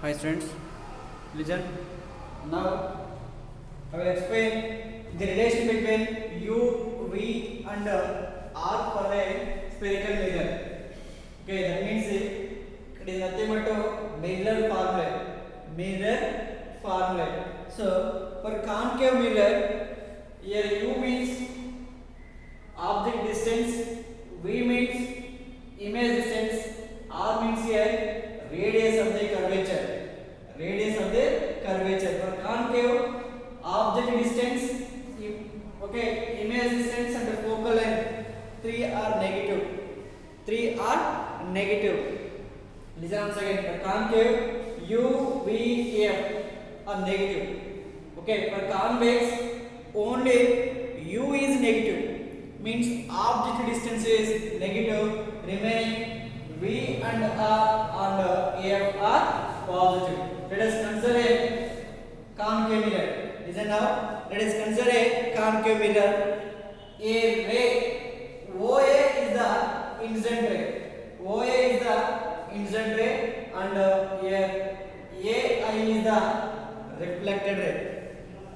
Hi students, listen. Now I will explain the relation between U, V and R for a spherical mirror. Okay, that means it is nothing but a mirror formula. Mirror formula. So for concave mirror, here U means object distance, V means image distance, R means here radius of the curvature. Radius of the curvature. For concave, object distance, okay, image distance and focal length, three are negative. Three are negative. Listen once again. For concave, U, V, F are negative. Okay. For convex, only U is negative. Means object distance is negative. Remaining V and R and F are positive. Let us consider a concave mirror. Listen now. Let us consider a concave mirror. A ray OA is the incident ray. OA is the incident ray, and here AI is the reflected ray.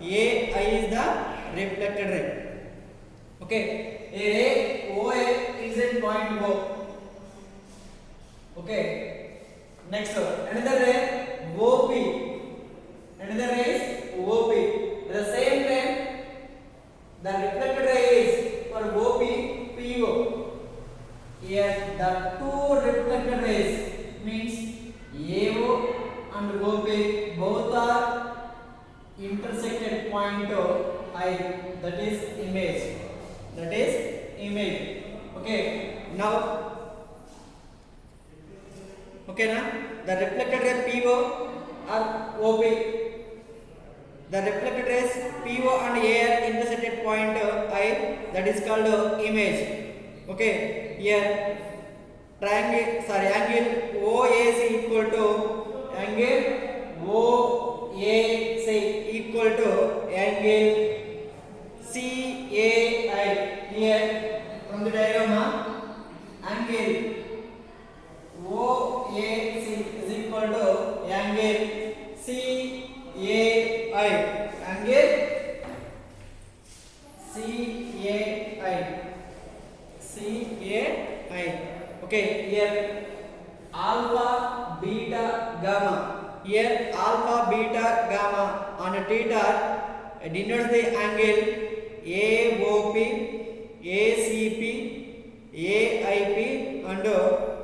AI is the reflected ray. Okay. A ray OA incident point O. Okay. Next, another ray OP. Another ray is OP. At the same time, the reflected ray is for OP PO. Here, the two reflected rays means AO and OP both are intersected point I. That is image. That is image. Okay. Now. Okay, na? The reflected ray PO or OP. The reflected rays PO and A are intersected point I, that is called image. Okay, here angle OAC equal to angle OAC equal to angle CAI. Here from the diagram, angle OAC is equal to angle CAI. Angle CAI. Okay, here alpha, beta, gamma. Here alpha, beta, gamma on theta denotes the angle AOP, ACP, AIP and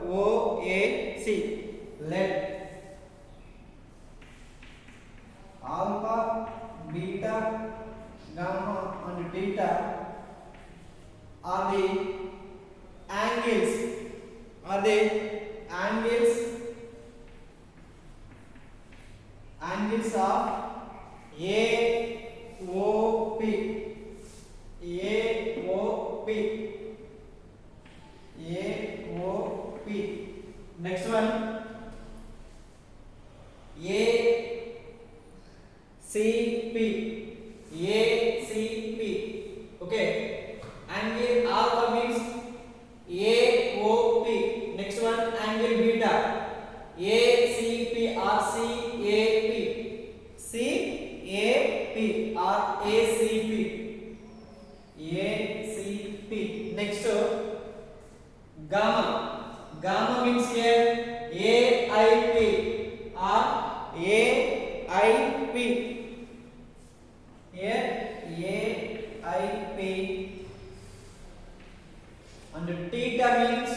OAC. Let alpha, beta, gamma and theta are the angles. Are the angles of AOP. Next one, ACP. Okay, angle alpha means AOP. Next one, angle beta, ACP or CAP or ACP. Next, gamma means here AIP or AIP. Here AIP. And theta means,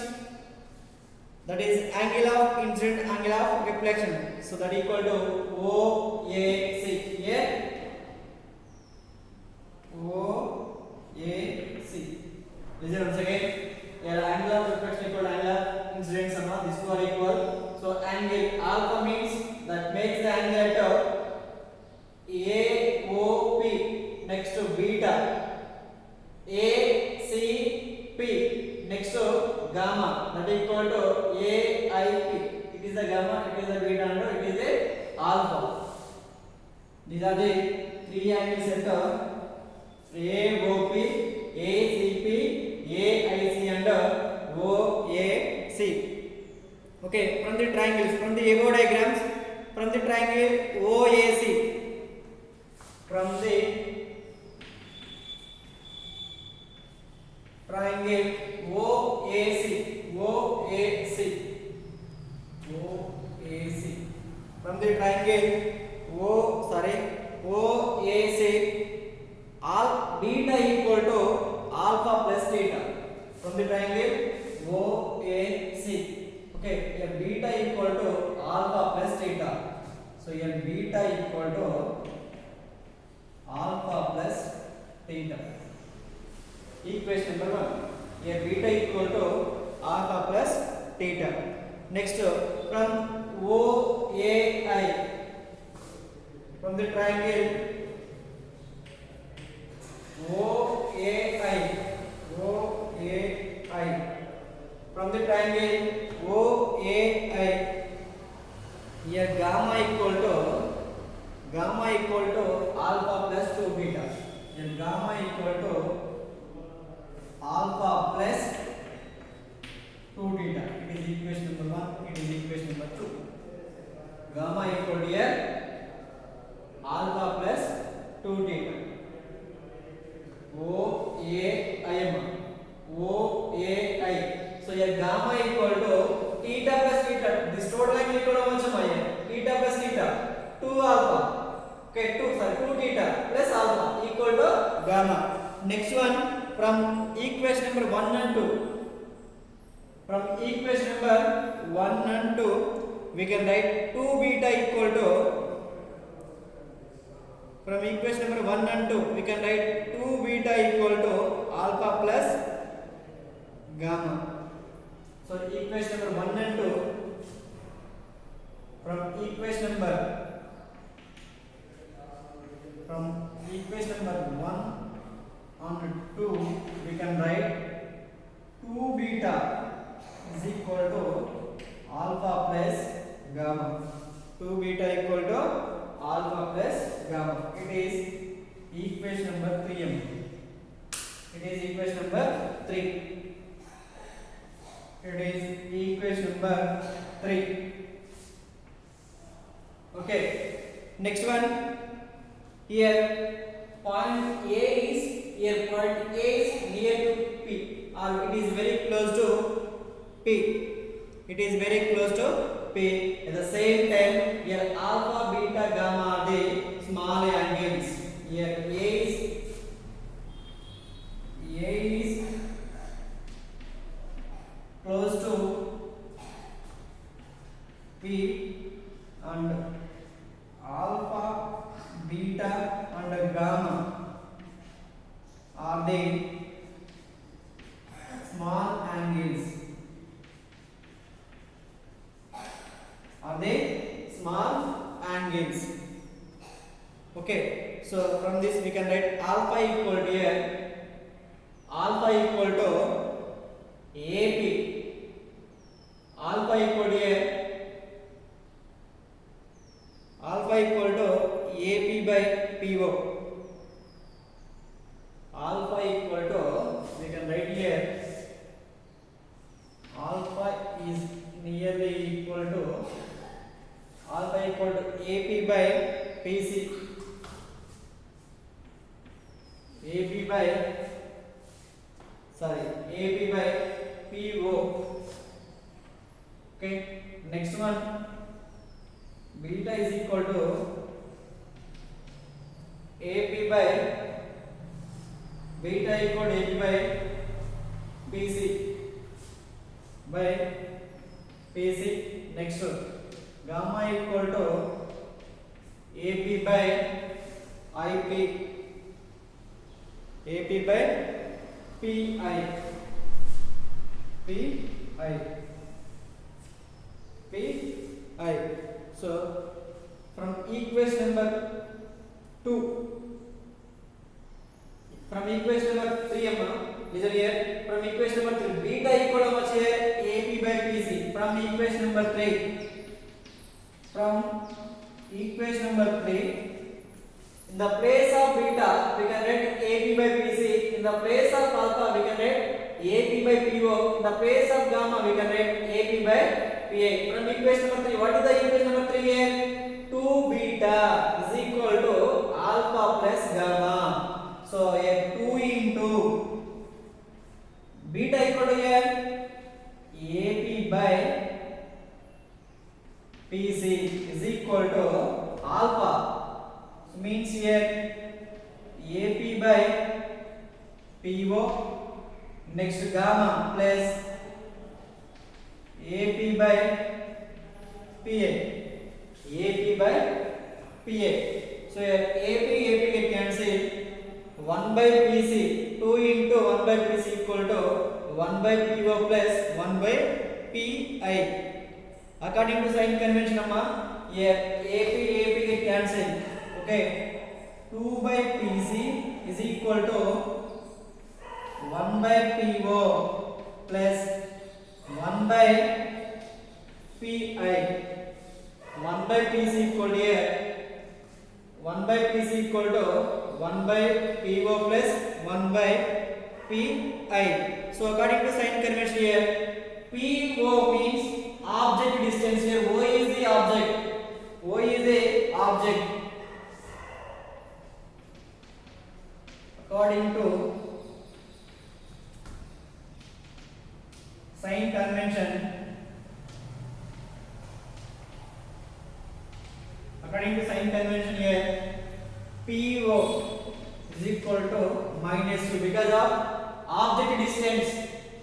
that is angle of incident, angle of reflection. So that equal to OAC. Here OAC. Listen once again. Here angle of reflection equal to angle of incident summa. These two are equal. So angle alpha means, that makes the angle at AOP. Next to beta, ACP. Next to gamma, that is equal to AIP. It is the gamma, it is the beta, and it is the alpha. These are the three angles at AOP, ACP, AIC and OAC. Okay, from the triangles, from the above diagrams, from the triangle OAC, from the triangle OAC, OAC, OAC, from the triangle OAC, all beta equal to alpha plus theta, from the triangle OAC. Okay, here beta equal to alpha plus theta. So here beta equal to alpha plus theta. Equation number 1. Here beta equal to alpha plus theta. Next, from OAI, from the triangle OAI, from the triangle OAI, here gamma equal to alpha plus 2 beta. Here gamma equal to alpha plus 2 theta. It is equation number 1. It is equation number 2. Gamma equal to here alpha plus 2 theta. OAIM. OAI. So here gamma equal to theta plus theta. This total angle equal to how much? Theta plus theta. 2 alpha. Okay, 2 theta plus alpha equal to gamma. Next one, from equation number 1 and 2. From equation number 1 and 2, we can write 2 beta equal to, from equation number 1 and 2, we can write 2 beta equal to alpha plus gamma. So equation number 1 and 2, from equation number 1 and 2, we can write 2 beta is equal to alpha plus gamma. 2 beta equal to alpha plus gamma. It is equation number 3m. It is equation number 3. It is equation number 3. Okay. Next one. Here point A is near to P, or it is very close to P. It is very close to P. At the same time, here alpha, beta, gamma are the small angles. Here A is close to P, and alpha, beta, and gamma are the small angles. Are they small angles? Okay, so from this we can write alpha equal to here, alpha equal to AP, alpha equal to here, alpha equal to AP by PO. Alpha equal to, we can write here, alpha is nearly equal to, alpha equal to AP by PC, AP by PO. Okay, next one, beta is equal to AP by PC by PC. Next one, gamma equal to AP by IP, AP by PI, PI. So from equation number 2, from equation number 3m, listen here, from equation number 3, beta equal to how much here? AP by PC. From equation number 3, from equation number 3, in the place of beta we can write AP by PC, in the place of alpha we can write AP by PO, in the place of gamma we can write AP by PA. From equation number 3, what is the equation number 3 here? beta is equal to alpha plus gamma. So a 2 into beta equal to here AP by PC is equal to alpha. So means here AP by PO, next gamma plus AP by PA. AP by PA. So here AP get cancelled. 1 by PC, 2 into 1 by PC equal to 1 by PO plus 1 by PI. According to sign convention, here AP get cancelled. Okay, 2 by PC is equal to 1 by PO plus 1 by PI. 1 by PC equal to here 1 by PC equal to 1 by PO plus 1 by PI. So according to sign convention here, PO means object distance. Here O is the object. O is the object. According to sign convention, here PO is equal to minus 2 because of object distance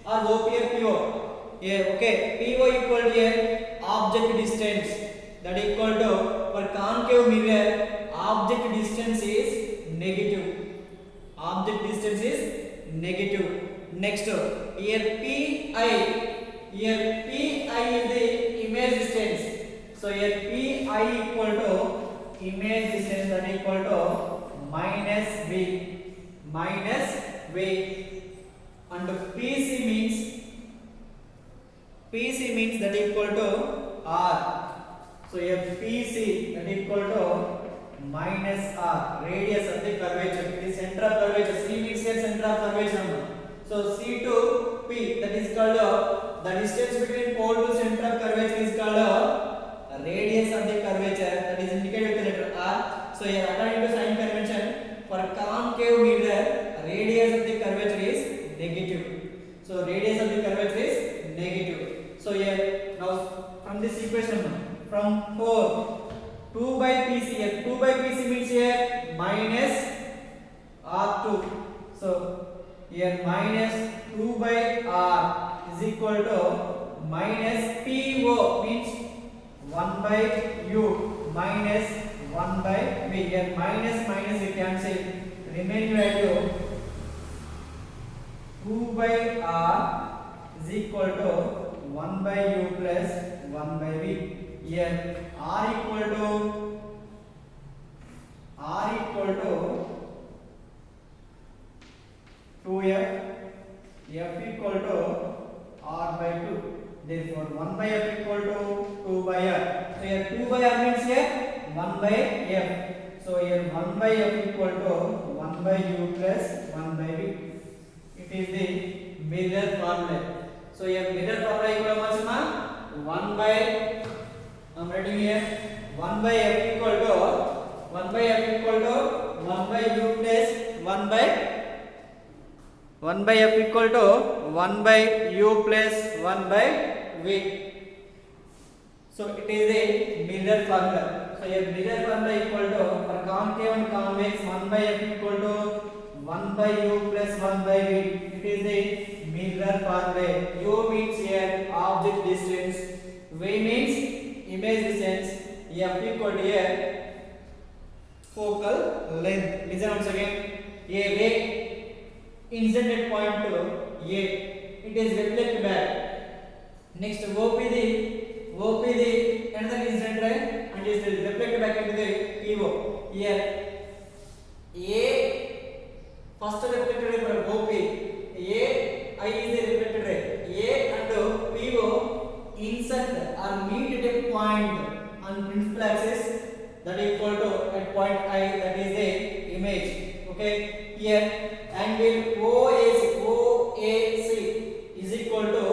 or OP or PO. Here, okay, PO equal to here object distance, that equal to for concave mirror object distance is negative. Object distance is negative. Next, here PI is the image distance. So here PI equal to image distance, that equal to minus V, and PC means that equal to R. So here PC that equal to minus R, radius of the curvature. It is center of curvature. C means here center of curvature. So C to P, that is called the distance between pole to center of curvature is called radius of the curvature, that is indicated with the letter R. So here according to sign convention, for concave mirror radius of the curvature is negative. So radius of the curvature is negative. So here now from this equation, from 4 2 by PC, here 2 by PC means here minus R2. So here minus 2 by R is equal to minus PO means 1 by U minus 1 by V. Here minus we cancel, remaining value 2 by R is equal to 1 by U plus 1 by V. Here R equal to 2F, F equal to R by 2. Therefore 1 by F equal to 2 by R. So here 2 by R means here 1 by F. So here 1 by F equal to 1 by U plus 1 by V. It is the mirror formula. So here mirror formula equal to 1 by, I am writing here 1 by F equal to 1 by U plus 1 by F equal to 1 by U plus 1 by V. So it is a mirror formula. So here mirror formula equal to for concave and convex 1 by F equal to 1 by U plus 1 by V. It is a mirror formula. U means here object distance, V means image distance, F equal to here focal length. Listen once again. A ray incident point to A, it is reflected back. Next OP the another incident ray and is reflected back into the PO. Here A first reflected ray for OP, I is the reflected ray. A and PO insert or meet at a point on principal axis, that equal to at point I, that is the image. Okay, here angle OAC is equal to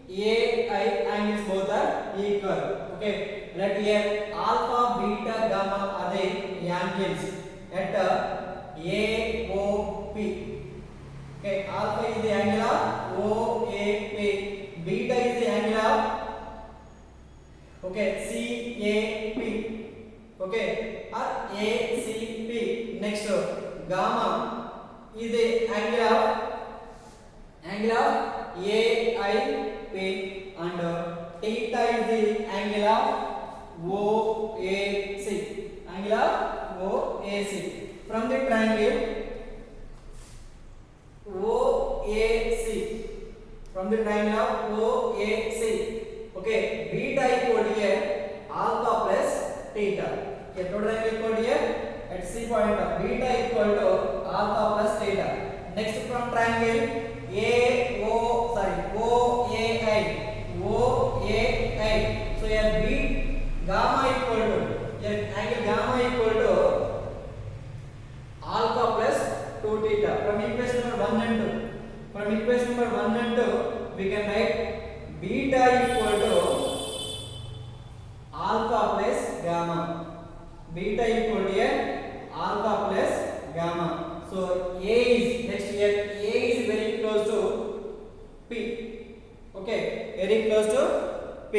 CAI, angles both are equal. Okay, let here alpha, beta, gamma are the angles at AOP. Okay, alpha is the angle of OAP, beta is the angle of okay CAP, okay, or ACP. Next, gamma is the angle of AIP, and theta is the angle of OAC. Angle of OAC. From the triangle OAC, from the triangle of OAC, okay, beta equal to here alpha plus theta. Okay, total angle equal to here at C point of beta equal to alpha plus theta. Next, from triangle OAI. So here B gamma equal to here angle gamma equal to alpha plus 2 theta. From equation number 1 and 2. From equation number 1 and 2, we can write beta equal to alpha plus gamma. Beta equal to here alpha plus gamma. So A is next here. A is very close to P. Okay, very close to P.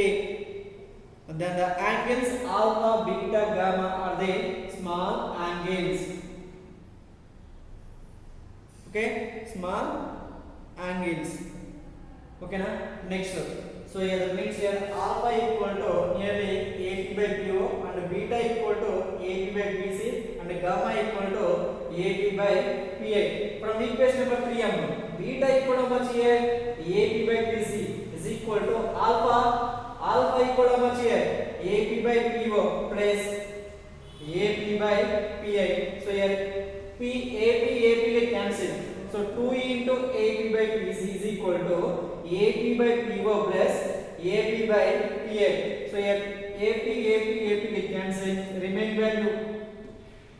And then the angles alpha, beta, gamma are the small angles. Okay, small angles. Okay, na? Next. So here that means here alpha equal to nearly AP by PO and beta equal to AP by BC and gamma equal to AP by PI. From equation number 3, beta equal to how much here? AP by BC is equal to alpha. Alpha equal to how much here? AP by PO plus AP by PI. So here AP get cancelled. So 2 into AP by PC is equal to AP by PO plus AP by PI. So here AP get cancelled. Remaining value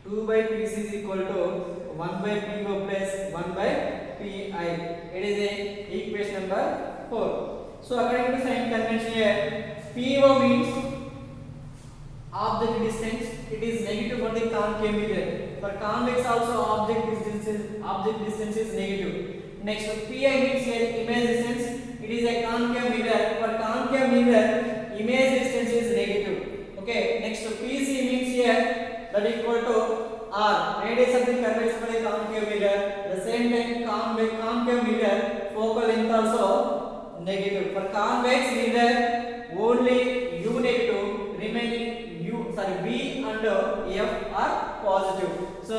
2 by PC is equal to 1 by PO plus 1 by PI. It is a equation number 4. So according to sign convention here, PO means object distance. It is negative for the concave mirror. For convex also object distance is negative. Next, PI means here image distance. It is a concave mirror. For concave mirror, image distance is negative. Okay. Next, PC means here that equal to R. Radius of the curvature for the concave mirror. The same time concave mirror focal length also negative. For convex mirror, only U negative, remaining V and F are positive. So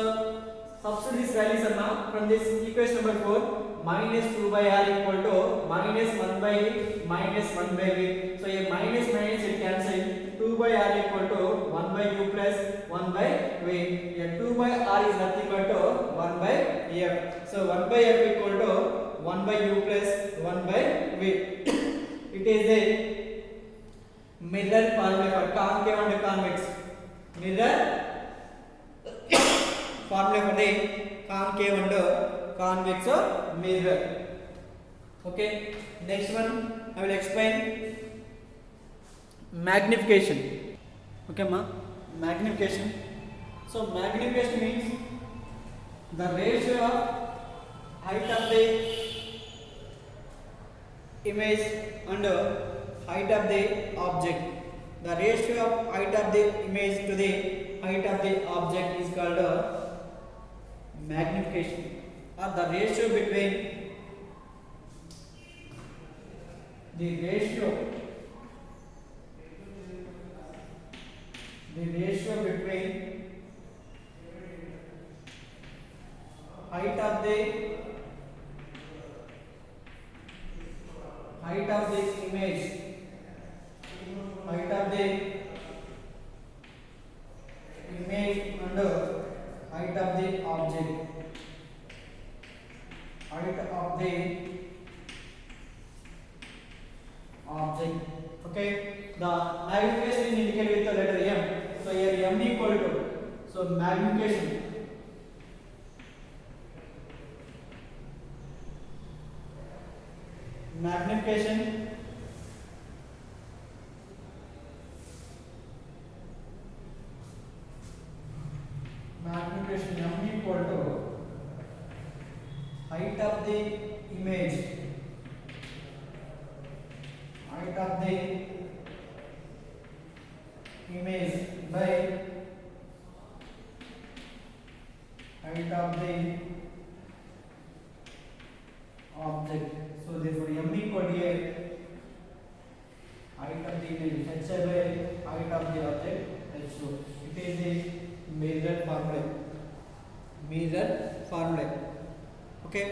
substitute these values are now from this equation number 4. Minus 2 by R equal to minus 1 by minus 1 by V. So here minus it cancel. 2 by R equal to 1 by U plus 1 by V. Here 2 by R is nothing but 1 by F. So 1 by F equal to 1 by U plus 1 by V. It is a mirror formula for concave and convex. Mirror formula for the concave and convex mirror. Okay. Next one I will explain magnification. Okay, ma. Magnification. So magnification means the ratio of height of the image and height of the object. The ratio of height of the image to the height of the object is called magnification, or the ratio between height of the image, and height of the object. Okay, the magnification is indicated with the letter M. So here M equal to, so magnification the image, height of the image by height of the object. So therefore m equal to here height of the image h by height of the object h2. It is the Measure formula. Measure formula. Okay.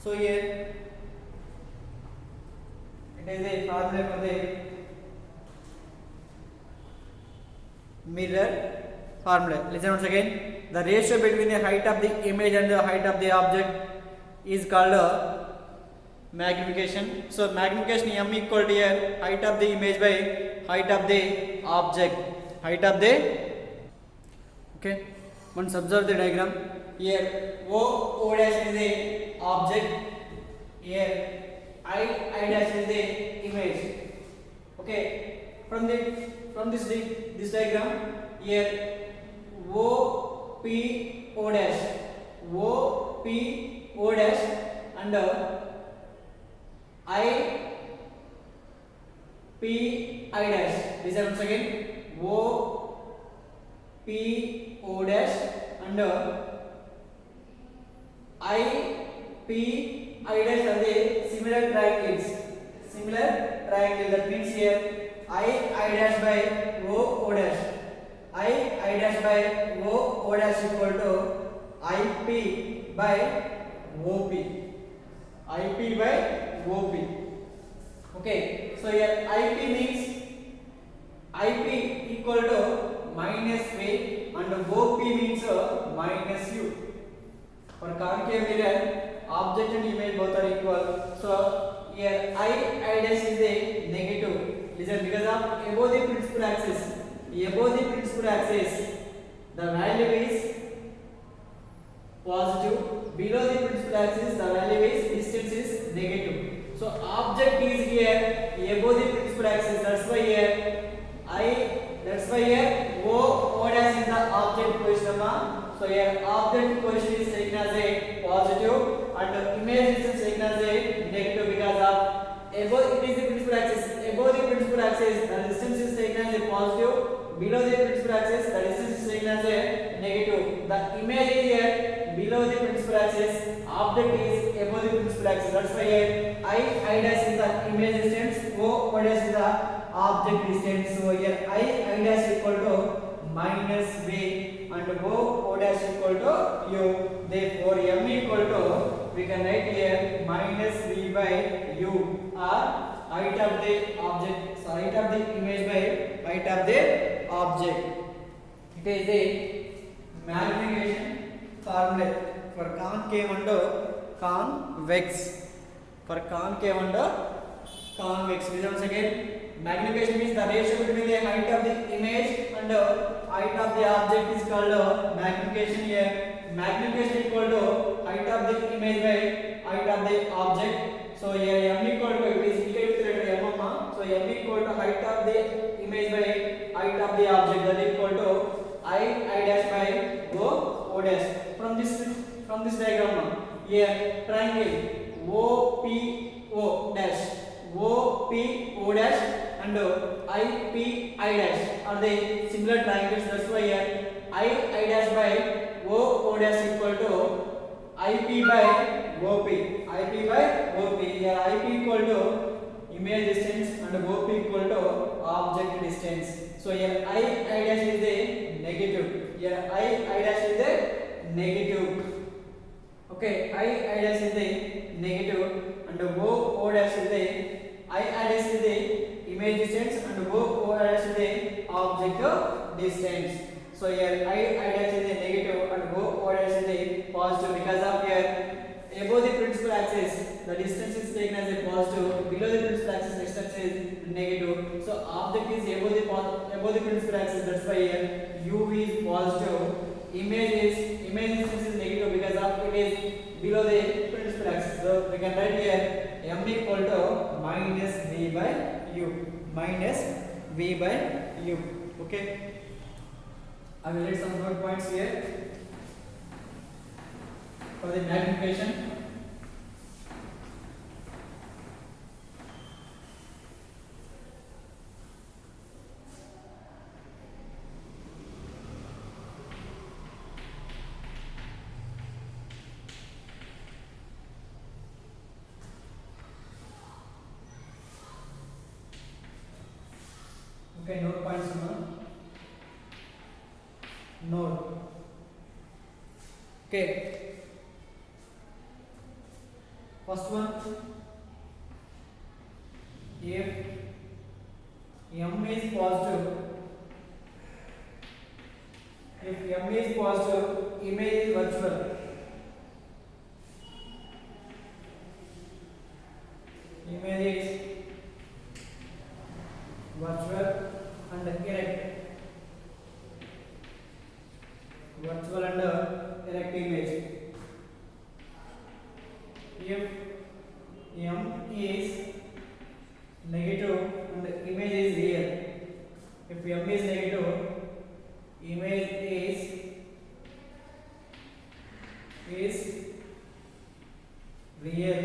So here it is a formula for the mirror formula. Listen once again. The ratio between the height of the image and the height of the object is called magnification. So magnification m equal to here height of the image by height of the object. Height of the, okay. Once observe the diagram. Here O dash is the object. Here I dash is the image. Okay. From this diagram, here O P O dash and I P I dash. Listen once again. O P O dash and I P I dash are the similar triangles. That means here I dash by O dash. I dash by O dash equal to IP by OP. IP by OP. Okay. So here IP means IP equal to minus V and OP means minus U. For concave mirror, object and image both are equal. So here I dash is a negative. Listen, because of above the principal axis, the value is positive. Below the principal axis, the value is distance is negative. So object is here above the principal axis. That's why here O dash is the object position. So here object position is taken as a positive and image distance taken as a negative because of above it is the principal axis. Above the principal axis, the distance is taken as a positive. Below the principal axis, the distance is taken as a negative. The image is here below the principal axis. Object is above the principal axis. That's why here I dash is the image distance. O dash is the object distance. So here I dash equal to minus V and O dash equal to U. Therefore M equal to, we can write here minus V by U or height of the object. So height of the image by height of the object. It is a magnification formula for concave and convex. For concave and convex. Once again, magnification means the ratio between the height of the image and height of the object is called magnification. Here magnification equal to height of the image by height of the object. So here M equal to, it is indicated with letter M. So M equal to height of the image by height of the object, that equal to I dash by O dash. From this diagram, here triangle OPO dash and IP I dash are the similar triangles. That's why here I dash by O dash equal to IP by OP. Here IP equal to image distance and OP equal to object distance. So here I dash is the negative. Here I dash is the negative. Okay, I dash is the negative and O dash is the I dash is the image distance and O dash is the object distance. So here I dash is the negative and O dash is the positive because of here above the principal axis the distance is taken as a positive, below the principal axis distance is negative. So object is above the principal axis. That's why here U is positive. Image distance is negative because of it is below the principal axis. So we can write here M equal to minus V by U. Okay. I will write some more points here. for the magnification. Okay, note points now. Note. Okay. First one, if m is positive, image is virtual. Image is virtual and erect. Virtual and erect image. If m is negative and image is real. If m is negative, image is real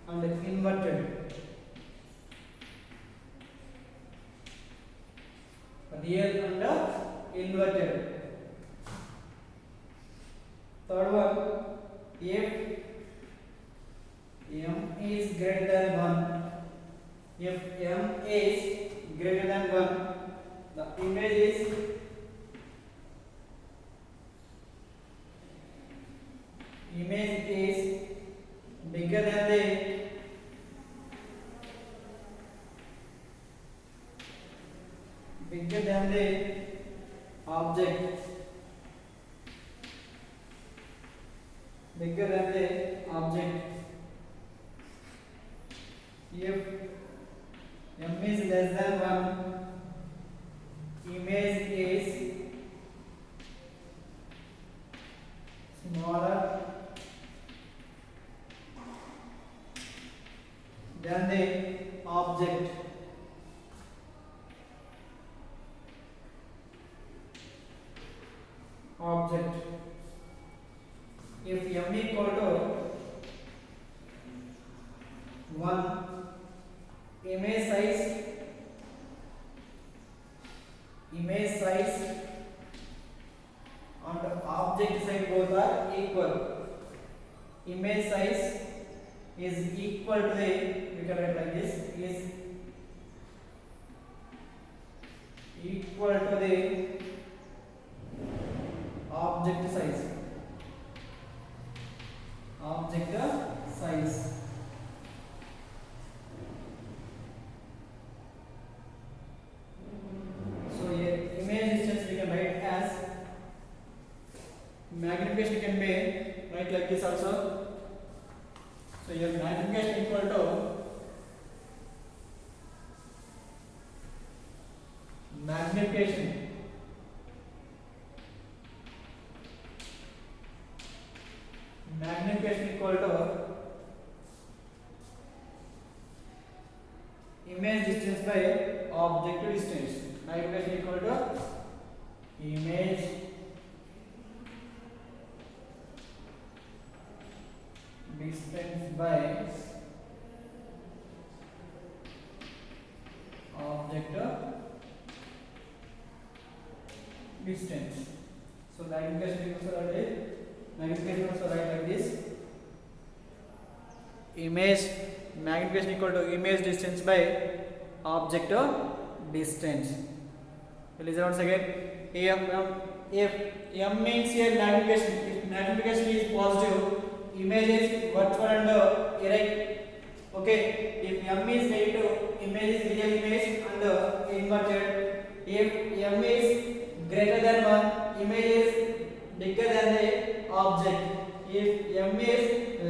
and inverted. Real and inverted. Third one, if m is greater than 1, if m is greater than 1, the image is bigger than the object. Bigger than the object. If m is less than 1, image is smaller than the object. If m equal to 1, image size and object size both are equal. Image size is equal to the, we can write like this, is equal to the object size. So here image distance we can write as, magnification can be write like this also. So your magnification equal to magnification equal to image distance by object distance. Magnification equal to image distance by object distance. So magnification also write like this. Magnification equal to image distance by object distance. Listen once again. If m means here magnification, if magnification is positive, image is virtual and erect. Okay. If m is negative, image is real image and inverted. If m is greater than 1, image is bigger than the object. If m is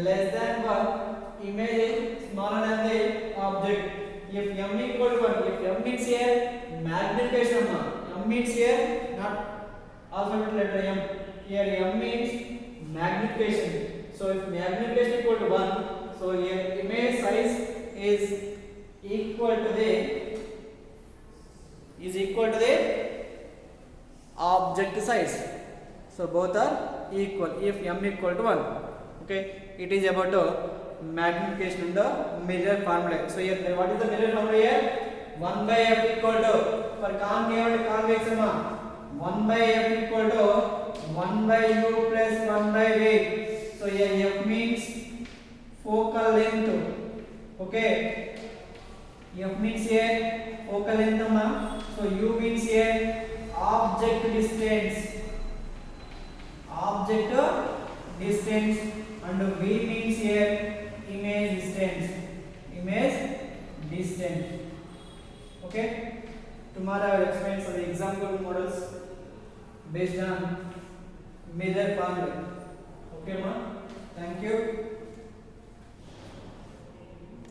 less than 1, image is smaller than the object. If m equal to 1, if m means here magnification, m means here not alphabet letter m, here m means magnification. So if magnification equal to 1, so here image size is equal to the object size. So both are equal if m equal to 1. Okay, it is about magnification in the mirror formula. So here what is the mirror formula here? 1 by f equal to, for concave and convex 1 by f equal to 1 by u plus 1 by v. So here f means focal length. Okay, f means here focal length so u means here object distance and v means here image distance. Okay, tomorrow I will explain some example models based on mirror formula. Okay ma, thank you.